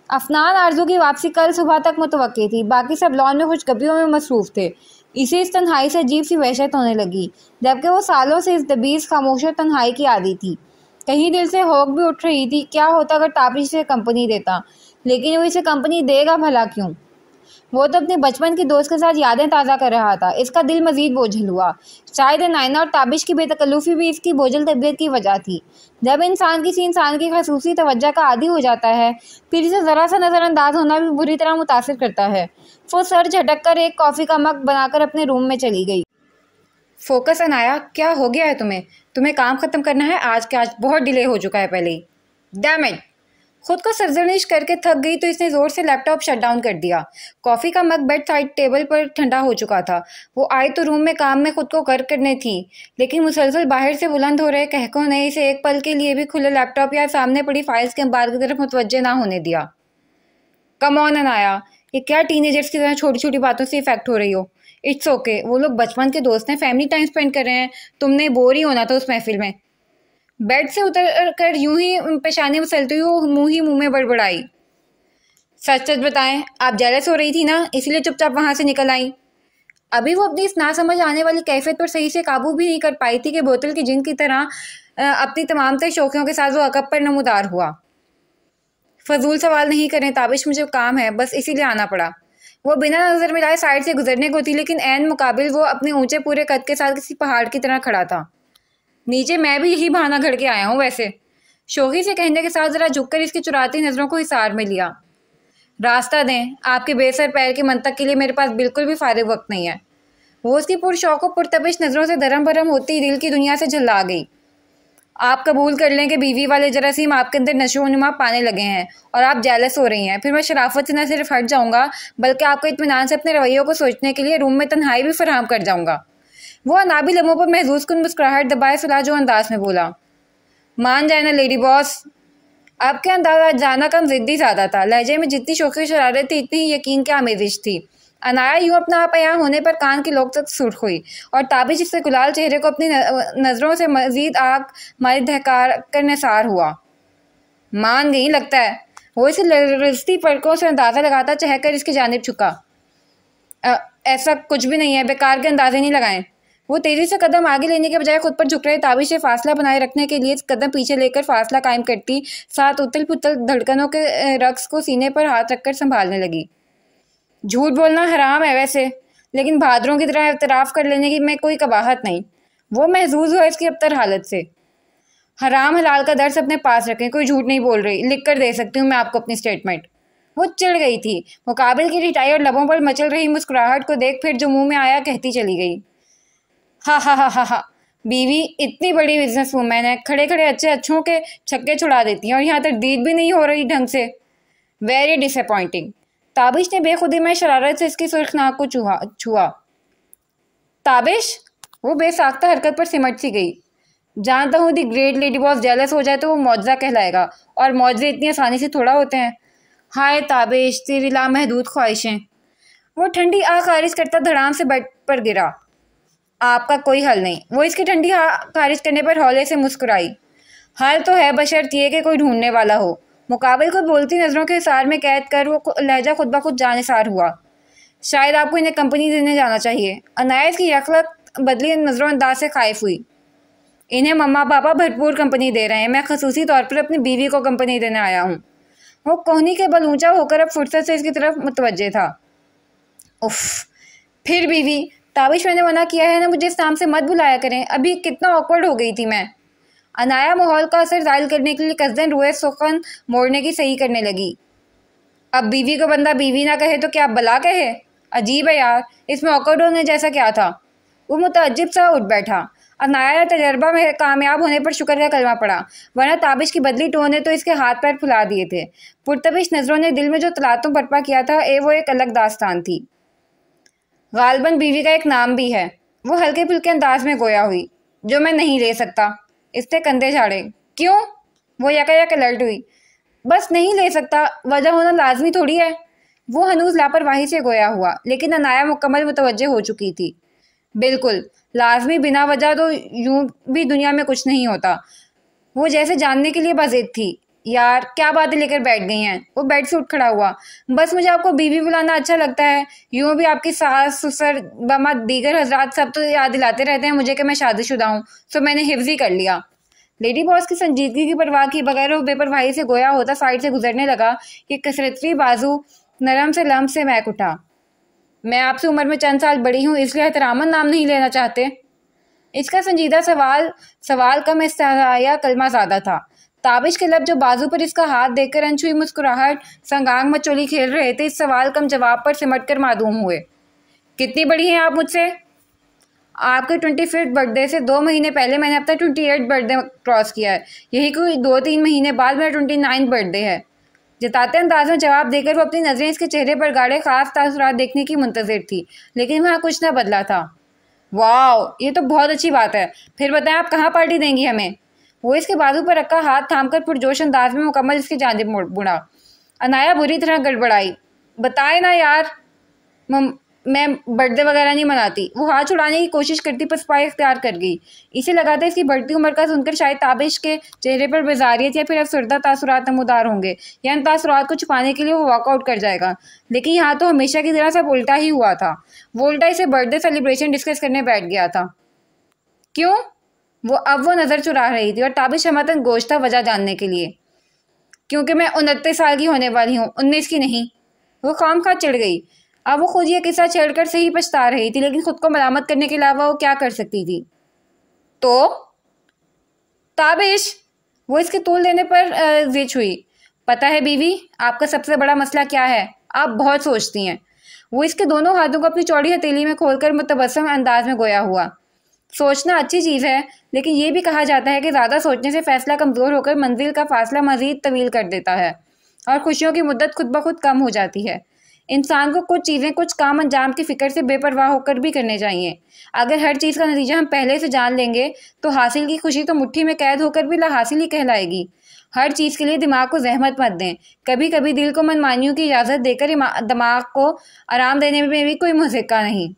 अफनान आरजू की वापसी कल सुबह तक मुतवक्की थी। बाकी सब लॉन में खुशखबरियों में मसरूफ़ थे। इसे इस तन्हाई से अजीब सी वहशत होने लगी, जबकि वो सालों से इस दबीज़ खामोश तन्हाई की आदी थी। कहीं दिल से होक भी उठ रही थी, क्या होता अगर ताबिश से कंपनी देता, लेकिन वो इसे कंपनी देगा भला क्यों? वो तो अपने बचपन के दोस्त के साथ यादें ताज़ा कर रहा था। इसका दिल मज़ीद बोझल हुआ। शायद नायना और ताबिश की बेतकल्लुफ़ी भी इसकी बोझल तबीयत की वजह थी। जब इंसान किसी इंसान की खसूसी तवज्जो का आदी हो जाता है, फिर इसे ज़रा सा नज़रअंदाज होना भी बुरी तरह मुतासिर करता है। वो सर झटक कर एक कॉफ़ी का मग बनाकर अपने रूम में चली गई। फोकस अनाया, क्या हो गया है तुम्हें? तुम्हें काम ख़त्म करना है आज के आज बहुत डिले हो चुका है पहले ही। Damn it! खुद को सरजनिश करके थक गई तो इसने ज़ोर से लैपटॉप शट डाउन कर दिया। कॉफ़ी का मग बेड साइड टेबल पर ठंडा हो चुका था। वो आई तो रूम में काम में खुद को गर्क करने थी, लेकिन मुसलसल बाहर से बुलंद हो रहे कहकों ने इसे एक पल के लिए भी खुले लैपटॉप या सामने पड़ी फाइल्स के अंबार की तरफ मुतवज्जे ना होने दिया। कम ऑन अनाया, ये क्या टीनेजर्स की तरह छोटी छोटी बातों से इफेक्ट हो रही हो? इट्स ओके, वो लोग बचपन के दोस्त हैं, फैमिली टाइम स्पेंड कर रहे हैं। तुमने बोर ही होना था उस महफिल में। बेड से उतर कर यूं ही पेशानी मसलती हुई मुंह में बड़बड़ाई, सच सच बताएं, आप जेलस हो रही थी ना, इसलिए चुपचाप वहां से निकल आई। अभी वो अपनी इस नासमझ आने वाली कैफियत पर सही से काबू भी नहीं कर पाई थी कि बोतल की जिन की तरह अपनी तमाम तर शौकियों के साथ वो अकब पर नमूदार हुआ। फजूल सवाल नहीं करें ताबिश, मुझे काम है, बस इसीलिए आना पड़ा। वो बिना नजर मिलाए साइड से गुजरने को थी, लेकिन ऐन मुकाबिल वो अपने ऊंचे पूरे कद के साथ किसी पहाड़ की तरह खड़ा था। नीचे मैं भी यही बहाना घड़ के आया हूँ वैसे, शोखी से कहने के साथ जरा झुककर इसकी चुराती नजरों को हिसार में लिया। रास्ता दें, आपके बेसर पैर के मंतक के लिए मेरे पास बिल्कुल भी फारिग वक्त नहीं है। वो उसकी पुरशौक व पुरतबिश नजरों से दरम भरम होती दिल की दुनिया से झल्ला गई। आप कबूल कर लें कि बीवी वाले जरासीम आपके अंदर नशोनुमा पाने लगे हैं और आप जेलस हो रही हैं। फिर मैं शराफत से न सिर्फ हट जाऊंगा, बल्कि आपको इत्मीनान से अपने रवैयों को सोचने के लिए रूम में तन्हाई भी फराहम कर जाऊंगा। वो अनाबी लम्हों पर महजूज कुन मुस्कुराहट दबाए सुला जो अंदाज में बोला, मान जाए ना लेडी बॉस। आपके अंदाजा जाना कम जिद्दी ज़्यादा था। लहजे में जितनी शौकी शरारत थी, इतनी ही यकीन की आमेजिश थी। अनाया यूं अपना आप यहाँ होने पर कान की लोग तक सुर्ख हुई और ताबिश इससे गुलाल चेहरे को अपनी नज़रों से मजीद आग मारी धहकार कर निसार हुआ। मान गई लगता है। वो इसे रिश्ती पलकों से अंदाज़ा लगाता चहकर इसकी जानिब झुका। ऐसा कुछ भी नहीं है, बेकार के अंदाजे नहीं लगाएं। वो तेजी से कदम आगे लेने के बजाय खुद पर झुक रहे ताबिश से फासला बनाए रखने के लिए कदम पीछे लेकर फासला कायम करती, साथ उतल पुतल धड़कनों के रक्स को सीने पर हाथ रखकर संभालने लगी। झूठ बोलना हराम है वैसे, लेकिन बहादुरों की तरह इतराफ़ कर लेने की में कोई कबाहत नहीं। वो महजूज हुआ इसकी अबतर हालत से। हराम हलाल का दर्स अपने पास रखें, कोई झूठ नहीं बोल रही, लिख कर दे सकती हूँ मैं आपको अपनी स्टेटमेंट। वो चिढ़ गई थी। मुकाबिल की रिटाई और लबों पर मचल रही मुस्कुराहट को देख फिर जो मुंह में आया कहती चली गई, हा हा हा हा हा, बीवी इतनी बड़ी बिजनेस वूमैन है, खड़े खड़े अच्छों के छक्के छुड़ा देती हैं और यहाँ तक दीद भी नहीं हो रही ढंग से। Very disappointing. ताबिश ने बेखुदी में शरारत से इसकी सुर्ख नाक को छुआ। ताबिश, वो बेसाख्ता हरकत पर सिमट सी गई। जानता हूँ the great lady boss jealous हो जाए तो वो मौजज़ा कहलाएगा, और मौजज़े इतनी आसानी से थोड़ा होते हैं। हाय ताबिश, तेरी लामहदूद ख्वाहिशें। वो ठंडी आह खारिज करता धड़ाम से बेड पर गिरा। आपका कोई हल नहीं। वो इसकी ठंडी खारिज करने पर हौले से मुस्कुराई। हल तो है, बशर्त ये कि कोई ढूंढने वाला हो। मुकाबिल को बोलती नज़रों के हिसार में कैद कर वो लहजा खुद ब खुद जानिसार हुआ। शायद आपको इन्हें कंपनी देने जाना चाहिए। अनायस की यकलक बदली नज़रों अंदाज से खाइफ हुई। इन्हें मम्मा पापा भरपूर कंपनी दे रहे हैं, मैं खसूसी तौर पर अपनी बीवी को कंपनी देने आया हूँ। वो कोहनी के बल ऊंचा होकर अब फुर्सत से इसकी तरफ मुतवज्जे था। उफ, फिर बीवी। ताबिश, मैंने मना किया है ना, मुझे इस नाम से मत बुलाया करें। अभी कितना ऑकवर्ड हो गई थी मैं। अनाया माहौल का असर ज़ाहिर करने के लिए कसदन रुए सुखन मोड़ने की सही करने लगी। अब बीवी को बंदा बीवी ना कहे तो क्या बला कहे? अजीब है यार, इसमें ऑकवर्ड होने जैसा क्या था? वो मुतअज्जिब सा उठ बैठा। अनाया तजर्बा में कामयाब होने पर शुक्र का कलमा पड़ा, वरना ताबिश की बदली टोन ने तो इसके हाथ पैर फुला दिए थे। पुरतबिश नज़रों ने दिल में जो तलातुम बर्पा किया था वो एक अलग दास्तान थी। गालबन बीवी का एक नाम भी है। वो हल्के फुल्के अंदाज में गोया हुई। जो मैं नहीं ले सकता। इसने कंधे झाड़े। क्यों? वो यकायक अलर्ट हुई। बस नहीं ले सकता, वजह होना लाजमी थोड़ी है। वो हनूज लापरवाही से गोया हुआ, लेकिन अनाया मुकम्मल मुतवज्जे हो चुकी थी। बिल्कुल लाजमी, बिना वजह तो यूं भी दुनिया में कुछ नहीं होता। वो जैसे जानने के लिए बाजिद थी। यार क्या बातें लेकर बैठ गई हैं? वो बेड से उठ खड़ा हुआ। बस मुझे आपको बीवी बुलाना अच्छा लगता है। यूं भी आपकी सास ससुर बमा दीगर हजरात सब तो याद दिलाते रहते हैं मुझे कि मैं शादीशुदा हूँ, सो मैंने हिफ्ज ही कर लिया। लेडी बॉस की संजीदगी की परवाह की बगैर वो बेपरवाही से गोया होता साइड से गुजरने लगा कि कसरती बाजू नरम से लम्ब से महक उठा। मैं आपसे उम्र में चंद साल बड़ी हूँ, इसलिए एहतरामन नाम नहीं लेना चाहते? इसका संजीदा सवाल कम इस्तेया कलमा ज़्यादा था। ताबिश के लब जो बाजू पर इसका हाथ देखकर अनछुई मुस्कुराहट संगांग मचोली खेल रहे थे, इस सवाल कम जवाब पर सिमट कर मादूम हुए। कितनी बड़ी हैं आप मुझसे? आपके 25th बर्थडे से 2 महीने पहले मैंने अपना 28th बर्थडे क्रॉस किया है। यही कोई 2-3 महीने बाद मेरा 29th बर्थडे है। जताते अंदाज में जवाब देकर वो अपनी नज़रें इसके चेहरे पर गाढ़े खास तासुरात देखने की मुंतज़िर थी, लेकिन वहाँ कुछ न बदला था। वाह, ये तो बहुत अच्छी बात है। फिर बताएं आप कहाँ पार्टी देंगी हमें? वो इसके बाजू पर रखा हाथ थामकर पुरजोश अंदाज में मुकम्मल इसकी जानिब मुड़ा। अनाया बुरी तरह गड़बड़ाई। बताए ना यार। मैं बर्थडे वगैरह नहीं मनाती। वो हाथ छुड़ाने की कोशिश करती पर स्पाई इख्तियार कर गई। इसे लगा था इसकी बढ़ती उम्र का सुनकर शायद ताबिश के चेहरे पर बेजारियत या फिर अफसरदा तासुरात नमूदार होंगे, या इन तासुरात को छुपाने के लिए वो वॉकआउट कर जाएगा। लेकिन यहाँ तो हमेशा की तरह सब उल्टा ही हुआ था। वो उल्टा इसे बर्थडे सेलिब्रेशन डिस्कस करने बैठ गया था। क्यों? वो नज़र चुरा रही थी और ताबिश हमतन गोश्त था वजह जानने के लिए। क्योंकि मैं 29 साल की होने वाली हूँ, 19 की नहीं। वो खामखा चिढ़ गई। अब वो खुद ये किस्सा छेड़कर से ही पछता रही थी, लेकिन खुद को मलामत करने के अलावा वो क्या कर सकती थी। तो ताबिश, वो इसके तूल देने पर जिच हुई। पता है बीवी, आपका सबसे बड़ा मसला क्या है? आप बहुत सोचती हैं। वो इसके दोनों हाथों को अपनी चौड़ी हथेली में खोलकर मुतबस्सम अंदाज में गोया हुआ। सोचना अच्छी चीज़ है, लेकिन ये भी कहा जाता है कि ज़्यादा सोचने से फैसला कमज़ोर होकर मंजिल का फासला मज़ीद तवील कर देता है और खुशियों की मुद्दत खुद ब खुद कम हो जाती है। इंसान को कुछ चीज़ें कुछ काम अंजाम की फ़िक्र से बेपरवाह होकर भी करने चाहिए। अगर हर चीज़ का नतीजा हम पहले से जान लेंगे तो हासिल की खुशी तो मुट्ठी में कैद होकर भी लाहासिल ही कहलाएगी। हर चीज़ के लिए दिमाग को जहमत मत दें। कभी कभी दिल को मनमानियों की इजाज़त देकर दिमाग को आराम देने में भी कोई मज़ेका नहीं।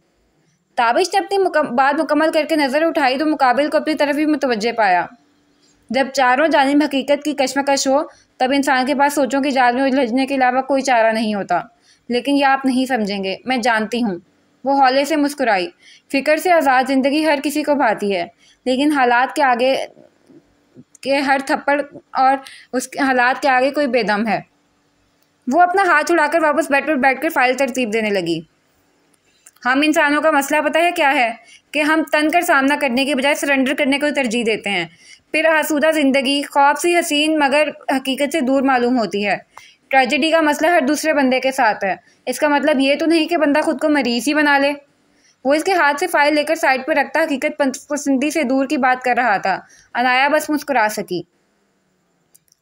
ताबिश ने अपनी बात मुकम्मल करके नज़र उठाई तो मुकाबिल को अपनी तरफ ही मुतवज्जे पाया। जब चारों जानिब हकीकत की कशमकश हो तब इंसान के पास सोचों की जाल में उलझने के अलावा कोई चारा नहीं होता। लेकिन ये आप नहीं समझेंगे, मैं जानती हूँ। वो हौले से मुस्कुराई। फ़िक्र से आज़ाद ज़िंदगी हर किसी को भाती है, लेकिन हालात के आगे के हर थप्पड़ और उसके हालात के आगे कोई बेदम है। वो अपना हाथ उड़ाकर वापस बेड पर बैठकर फाइल तरतीब देने लगी। हम इंसानों का मसला पता है क्या है कि हम तन कर सामना करने के बजाय सरेंडर करने को तरजीह देते हैं। फिर आसूदा ज़िंदगी ख्वाब सी हसीन मगर हकीकत से दूर मालूम होती है। ट्रेजेडी का मसला हर दूसरे बंदे के साथ है। इसका मतलब ये तो नहीं कि बंदा खुद को मरीज ही बना ले। वो इसके हाथ से फाइल लेकर साइड पर रखता हकीकत पसंदी से दूर की बात कर रहा था। अनाया बस मुस्कुरा सकी।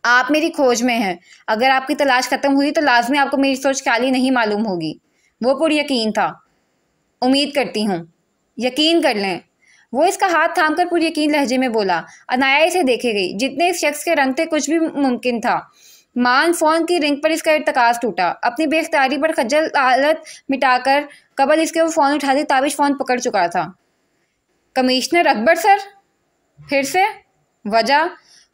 आप मेरी खोज में हैं। अगर आपकी तलाश खत्म हुई तो लाजमी आपको मेरी सोच ख्याली नहीं मालूम होगी। वो पुर यकीन था। उम्मीद करती हूँ, यकीन कर लें। वो इसका हाथ थामकर पूरी यकीन लहजे में बोला। अनाया इसे देखे गई। जितने इस शख्स के रंग थे कुछ भी मुमकिन था। मान फोन की रिंग पर इसका इर्तकाज टूटा। अपनी बेख्तियारी पर खज्जल हालत मिटाकर कबल इसके वो फ़ोन उठा दी। ताबिश फ़ोन पकड़ चुका था। Commissioner Akbar sir? फिर से? वजह?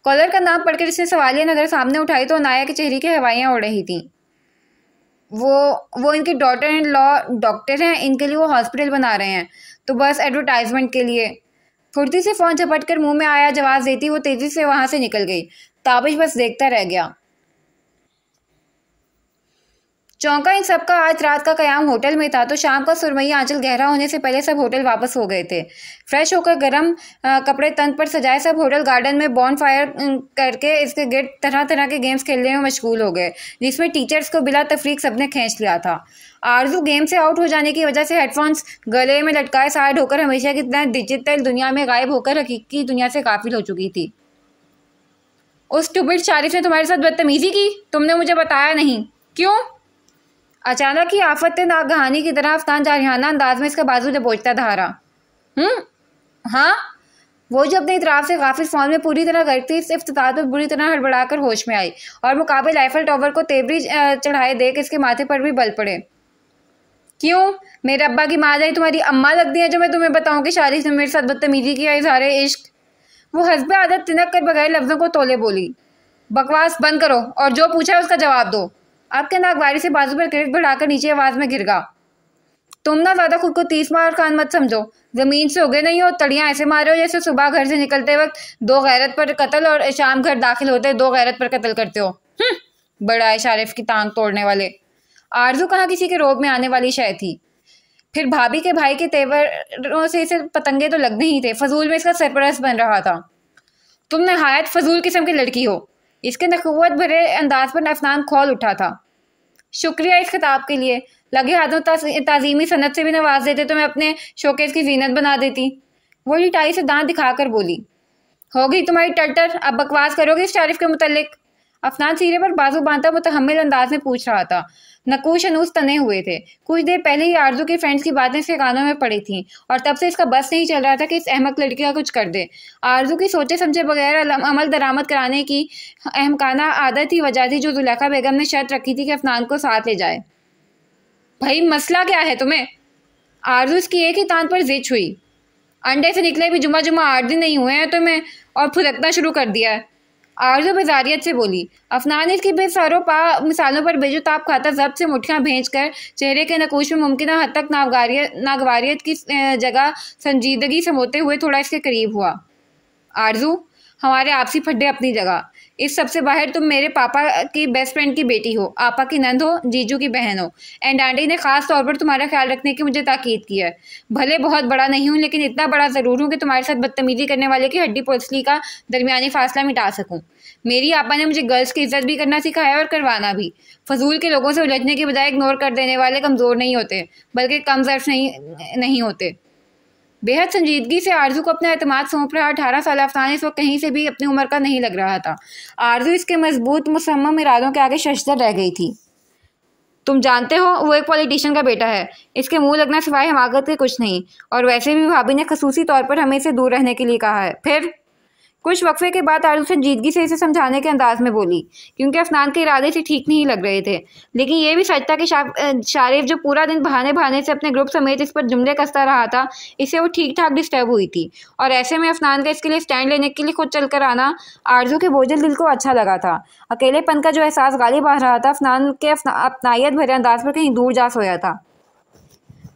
कॉलर का नाम पढ़कर इसने सवालिया नज़र सामने उठाई तो अनाया के चेहरे की हवाइयाँ उड़ रही थीं। वो इनकी डॉटर इन लॉ डॉक्टर हैं, इनके लिए वो हॉस्पिटल बना रहे हैं, तो बस एडवर्टाइजमेंट के लिए। फुर्ती से फ़ोन झपट कर मुँह में आया जवाब देती वो तेज़ी से वहाँ से निकल गई। ताबिश बस देखता रह गया। चौंका इन सब का आज रात का क़याम होटल में था तो शाम का सुरमई आंचल गहरा होने से पहले सब होटल वापस हो गए थे। फ्रेश होकर गर्म कपड़े तन पर सजाए सब होटल गार्डन में बॉन फायर करके इसके गिर्द तरह तरह के गेम्स खेलने में मशगूल हो गए, जिसमें टीचर्स को बिला तफरीक सबने खींच लिया था। आरजू गेम से आउट हो जाने की वजह से हेडफोन्स गले में लटकाए साइड होकर हमेशा की तरह डिजिटल दुनिया में गायब होकर हकीकी दुनिया से गाफिल हो चुकी थी। उस स्टूपिड शारिफ ने तुम्हारे साथ बदतमीजी की? तुमने मुझे बताया नहीं। क्यों? अचानक ही आफत नागहानी की तरह अफ्तान जारिहाना अंदाज में इसका बाजू दबोचता धारा। हाँ, वो जो अपने इतराफ़ से गाफिल फ़ोन में पूरी तरह गर्क थी, इस इफ्तिताह पर बुरी तरह हड़बड़ाकर होश में आई और मुकाबिल आईफल टावर को तेवरी चढ़ाए देख इसके माथे पर भी बल पड़े। क्यों? मेरे अब्बा की माँ जाए तुम्हारी अम्मा लगती है जो मैं तुम्हें बताऊँ कि शारिफ ने मेरे साथ बदतमीजी किया इज़हार इश्क? वो हस्बे आदत तिनक कर बगैर लफ्ज़ों को तोले बोली। बकवास बंद करो और जो पूछा है उसका जवाब दो। आपके नागवारी से बाजू पर गिरफ्त बढ़ाकर नीचे आवाज़ में गिर गा। तुम ना ज़्यादा खुद को 30 मार खान मत समझो। ज़मीन से उगे नहीं हो, तड़ियाँ ऐसे मारे हो जैसे सुबह घर से निकलते वक्त 2 गैरत पर कत्ल और शाम घर दाखिल होते 2 गैरत पर कत्ल करते हो। बड़ा है शारिफ की टांग तोड़ने वाले। आरजू कहाँ किसी के रोब में आने वाली शय थी। फिर भाभी के भाई के तेवरों से इसे पतंगे तो लगने ही थे। फजूल में इसका सरपरस्त बन रहा था। तुम नहायत फजूल किस्म की लड़की हो। इसके नखुवत भरे अंदाज पर अफनान खोल उठा था। शुक्रिया इस खिताब के लिए। लगे हाथों ताजीमी सनत से भी नवाज देते तो मैं अपने शोकेस की जीनत बना देती। वो लिटाई से दांत दिखाकर बोली। हो गई तुम्हारी टटर, अब बकवास करोगे इस शारिफ के मुतल्लिक? अफनान सीरे पर बाजू बांधता मुतहम्मिल अंदाज में पूछ रहा था। नकूश अनूस तने हुए थे। कुछ देर पहले ही आरजू की फ्रेंड्स की बातें इसके कानों में पड़ी थीं और तब से इसका बस नहीं चल रहा था कि इस अहमक लड़की का कुछ कर दे। आरजू की सोचे समझे बगैर अमल दरामद कराने की अहमकाना आदत ही वजह थी जो जुलेखा बेगम ने शर्त रखी थी कि अफनान को साथ ले जाए। भाई मसला क्या है तुम्हें? आरजू इसकी एक ही तान पर जिच हुई। अंडे से निकले भी जुम्मा 8 दिन नहीं हुए हैं तो मैं और फुदकना शुरू कर दिया है, आरजू बेजारियत से बोली। अफनान ने इसकी बेसरों पा मिसालों पर बेजुताब खाता जब्त से मुठ्ठियां भेजकर चेहरे के नकूश में मुमकिन हद तक नागवारियत की जगह संजीदगी समोते हुए थोड़ा इसके करीब हुआ। आरजू, हमारे आपसी फड्डे अपनी जगह, इस सबसे बाहर तुम मेरे पापा की बेस्ट फ्रेंड की बेटी हो, आपा की नंद हो, जीजू की बहन हो, एंड आंटी ने खास तौर पर तुम्हारा ख्याल रखने की मुझे ताकीद की है। भले बहुत बड़ा नहीं हूँ लेकिन इतना बड़ा ज़रूर हूँ कि तुम्हारे साथ बदतमीजी करने वाले की हड्डी पोसली का दरमियानी फासला मिटा सकूँ। मेरी आपा ने मुझे गर्ल्स की इज्जत भी करना सिखाया और करवाना भी। फजूल के लोगों से उलझने के बजाय इग्नोर कर देने वाले कमज़ोर नहीं होते बल्कि कमज़र्फ नहीं होते। बेहद संजीदगी से आरजू को अपना एतमाद सौंप रहा 18 साल अफनान इस वक्त कहीं से भी अपनी उम्र का नहीं लग रहा था। आरजू इसके मजबूत मुसम्मम इरादों के आगे शशदर रह गई थी। तुम जानते हो वो एक पॉलिटिशियन का बेटा है, इसके मुंह लगना सिवाय हमाकत के कुछ नहीं, और वैसे भी भाभी ने खसूसी तौर पर हमें से दूर रहने के लिए कहा है। फिर कुछ वक्फे के बाद आरजू संजीदगी से इसे समझाने के अंदाज में बोली, क्योंकि अफनान के इरादे से ठीक नहीं लग रहे थे। लेकिन ये भी सच था कि शारिफ जो पूरा दिन बहाने से अपने ग्रुप समेत इस पर जुमले कसता रहा था, इससे वो ठीक ठाक डिस्टर्ब हुई थी, और ऐसे में अफनान का इसके लिए स्टैंड लेने के लिए खुद चलकर आना आरजू के बोझल दिल को अच्छा लगा था। अकेलेपन का जो एहसास गालिब आ रहा था अफनान के अपनायत भरे अंदाज पर कहीं दूर जा सोया था।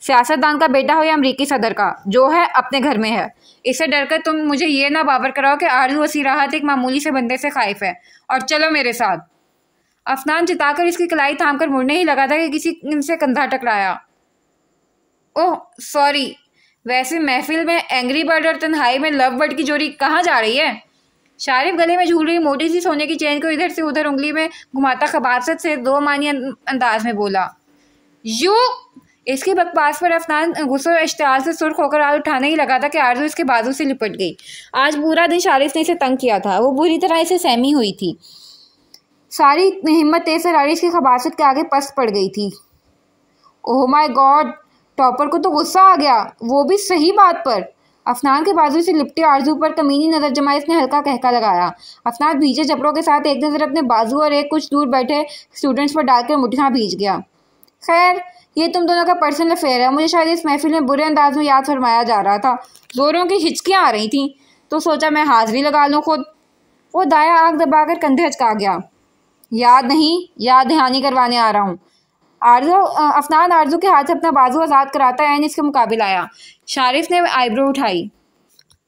सियासतदान का बेटा हो या अमरीकी सदर का, जो है अपने घर में है। इससे डरकर तुम मुझे ये ना बावर कराओ कि आरजू वसी राहत एक मामूली से बंदे से खाइफ है, और चलो मेरे साथ। अफनान चिताकर इसकी कलाई थामकर मुड़ने ही लगा था कि किसी से कंधा टकराया। ओह सॉरी, वैसे महफिल में एंग्री बर्ड और तन्हाई में लव बर्ड की जोड़ी कहाँ जा रही है? शारिफ गले में झूल रही मोटी सी सोने की चेन को इधर से उधर उंगली में घुमाता खबासत से दो मानी अंदाज में बोला। यू इसकी बकवास पर अफनान गुस्से और इश्तियाल से सुर्ख होकर हाथ उठाने ही लगा था कि आरजू इसके बाजू से लिपट गई। आज पूरा दिन शारिफ ने इसे तंग किया था, वो बुरी तरह इसे सहमी हुई थी। सारी हिम्मत तेज फरारी इसकी खबासत के आगे पस्त पड़ गई थी। ओह माय गॉड, टॉपर को तो गुस्सा आ गया, वो भी सही बात पर। अफनान के बाजू से लिपटे आरजू पर कमीनी नजर जमाई इसने हल्का कहका लगाया। अफनान भीजे जबरों के साथ एक नजर अपने बाजू और एक कुछ दूर बैठे स्टूडेंट्स पर डालकर मुठ्ठियां भीज गया। खैर, ये तुम दोनों का पर्सनल अफेयर है, मुझे शायद इस महफिल में बुरे अंदाज में याद फरमाया जा रहा था। जोरों की हिचकियाँ आ रही थीं तो सोचा मैं हाजिरी लगा लूँ खुद। वो दाया आग दबाकर कंधे हचका गया। याद नहीं, याद दहानी करवाने आ रहा हूँ। अफनान आरजू के हाथ से अपना बाजू आज़ाद कराता है इसके मुकाबिल आया। शारिफ ने आईब्रो उठाई।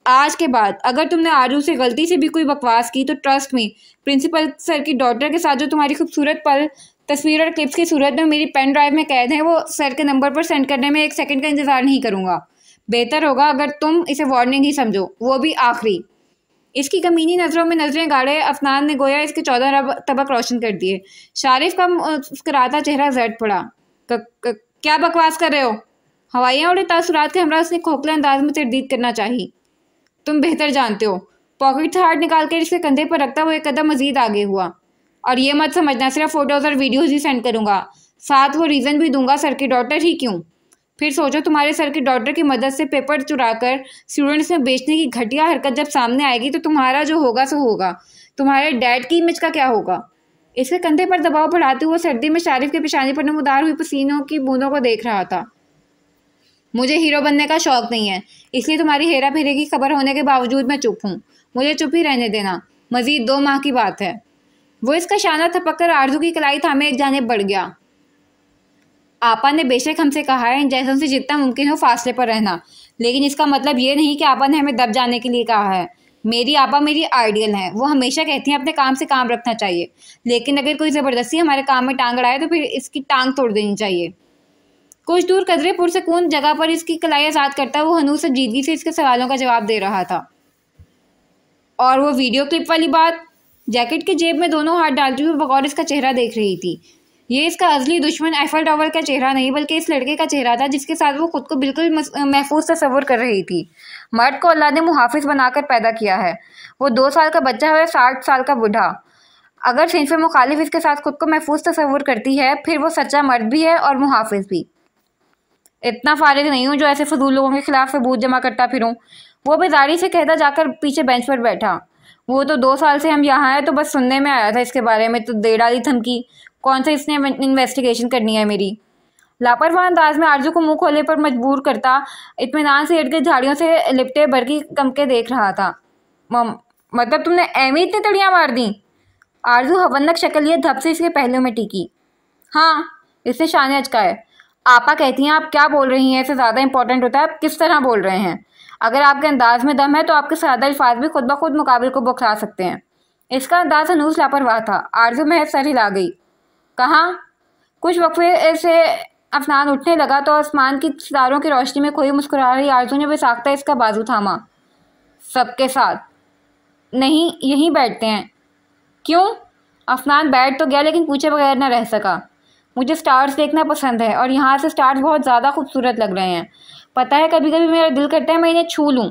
आज के बाद अगर तुमने आरजू से गलती से भी कोई बकवास की तो ट्रस्ट मी, प्रिंसिपल सर की डॉटर के साथ जो तुम्हारी खूबसूरत पल तस्वीर और क्लिप्स की सूरत में मेरी पेन ड्राइव में कैद है, वो सर के नंबर पर सेंड करने में 1 सेकंड का इंतजार नहीं करूँगा। बेहतर होगा अगर तुम इसे वार्निंग ही समझो, वो भी आखिरी। इसकी कमीनी नज़रों में नजरें गाड़े अफनान ने गोया इसके 14 तबक रोशन कर दिए। शारिफ का मुस्कुराता चेहरा जर्द पड़ा। क्या बकवास कर रहे हो? हवाइयाँ उड़े तासुरात के हमरा उसने खोखले अंदाज में तरदीद करना चाहिए। तुम बेहतर जानते हो। पॉकेट से हार्ड निकाल कर इसके कंधे पर रखता हुआ एक कदम मजीद आगे हुआ। और ये मत समझना सिर्फ फोटोज़ और वीडियोज़ ही सेंड करूँगा, साथ वो रीज़न भी दूंगा सर की डॉटर ही क्यों। फिर सोचो तुम्हारे सर की डॉटर की मदद से पेपर चुराकर स्टूडेंट्स में बेचने की घटिया हरकत जब सामने आएगी तो तुम्हारा जो होगा सो होगा। तुम्हारे डैड की इमेज का क्या होगा? इसके कंधे पर दबाव बढ़ाते हुए सर्दी में शारिफ के पेशानी पर नमदार हुई पसीनों की बूंदों को देख रहा था। मुझे हीरो बनने का शौक नहीं है, इसलिए तुम्हारी हेरा फेरी की खबर होने के बावजूद मैं चुप हूँ। मुझे चुप ही रहने देना, मजीद 2 माह की बात है। वो इसका शाना थपक कर आरजू की कलाई थामे एक जानिब बढ़ गया। आपा ने बेशक हमसे कहा है इन जैसों से जितना मुमकिन हो फासले पर रहना, लेकिन इसका मतलब ये नहीं कि आपा ने हमें दब जाने के लिए कहा है। मेरी आपा मेरी आइडियल है, वो हमेशा कहती हैं अपने काम से काम रखना चाहिए, लेकिन अगर कोई ज़बरदस्ती हमारे काम में टांग अड़ाए तो फिर इसकी टांग तोड़ देनी चाहिए। कुछ दूर कदरे पुरसकून जगह पर इसकी कलाई आज़ाद करता वो हनूस संजीदगी से इसके सवालों का जवाब दे रहा था। और वो वीडियो क्लिप वाली बात? जैकेट की जेब में दोनों हाथ डालती हुई बगौर इसका चेहरा देख रही थी। ये इसका असली दुश्मन एफल टावर का चेहरा नहीं बल्कि इस लड़के का चेहरा था जिसके साथ वो खुद को बिल्कुल महफूज तस्वुर कर रही थी। मर्द को अल्लाह ने मुहाफिज बनाकर पैदा किया है, वो 2 साल का बच्चा है 60 साल का बूढ़ा। अगर सिंफ मुखालिफ इसके साथ खुद को महफूज तस्वुर करती है फिर वो सच्चा मर्द भी है और मुहाफिज भी। इतना फारिग नहीं हूँ जो ऐसे फजूल लोगों के खिलाफ सबूत जमा करता फिरूँ, वो बेजारी से कहता जाकर पीछे बेंच पर बैठा। वो तो 2 साल से हम यहाँ हैं तो बस सुनने में आया था इसके बारे में, तो दे डाली धमकी। कौन सा इसने इन्वेस्टिगेशन करनी है मेरी? लापरवाह अंदाज में आरजू को मुंह खोलने पर मजबूर करता इत्मीनान से इर्द गिर्द झाड़ियों से लिपटे बरकी कमके देख रहा था। मतलब तुमने एमी इतनी तड़ियाँ मार दी? आरजू हवन्नक शक्ल लिए धप से इसके पहलू में टिकी। हाँ, इसने शाने अचकाए। आपा कहती हैं आप क्या बोल रही हैं इससे ज़्यादा इंपॉर्टेंट होता है आप किस तरह बोल रहे हैं। अगर आपके अंदाज में दम है तो आपके सादा अल्फाज भी खुद ब खुद मुकाबले को बौखला सकते हैं। इसका अंदाज हनूस लापरवाह था। आरजू महज सर हिला गई। कहाँ? कुछ वक्फे से अफनान उठने लगा तो आसमान की सितारों की रोशनी में खोई मुस्कुरा रही आरजू ने बेसाख्ता इसका बाजू थामा। सबके साथ नहीं, यहीं बैठते हैं। क्यों? अफनान बैठ तो गया लेकिन पूछे बगैर न रह सका। मुझे स्टार्स देखना पसंद है और यहाँ से स्टार्स बहुत ज़्यादा खूबसूरत लग रहे हैं। पता है कभी कभी मेरा दिल करता है मैं इन्हें छू लूँ।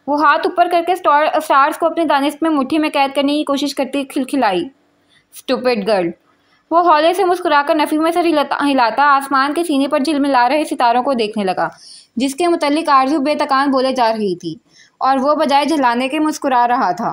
वो हाथ ऊपर करके स्टार्स को अपनी दानिश में मुट्ठी में कैद करने की कोशिश करती खिलखिलाई। Stupid girl. वो हौले से मुस्कुराकर नफी में सर हिलाता आसमान के सीने पर झिलमिला रहे सितारों को देखने लगा, जिसके मुतल्लिक आरजू बेतकान बोले जा रही थी और वो बजाय झल्लाने के मुस्कुरा रहा था।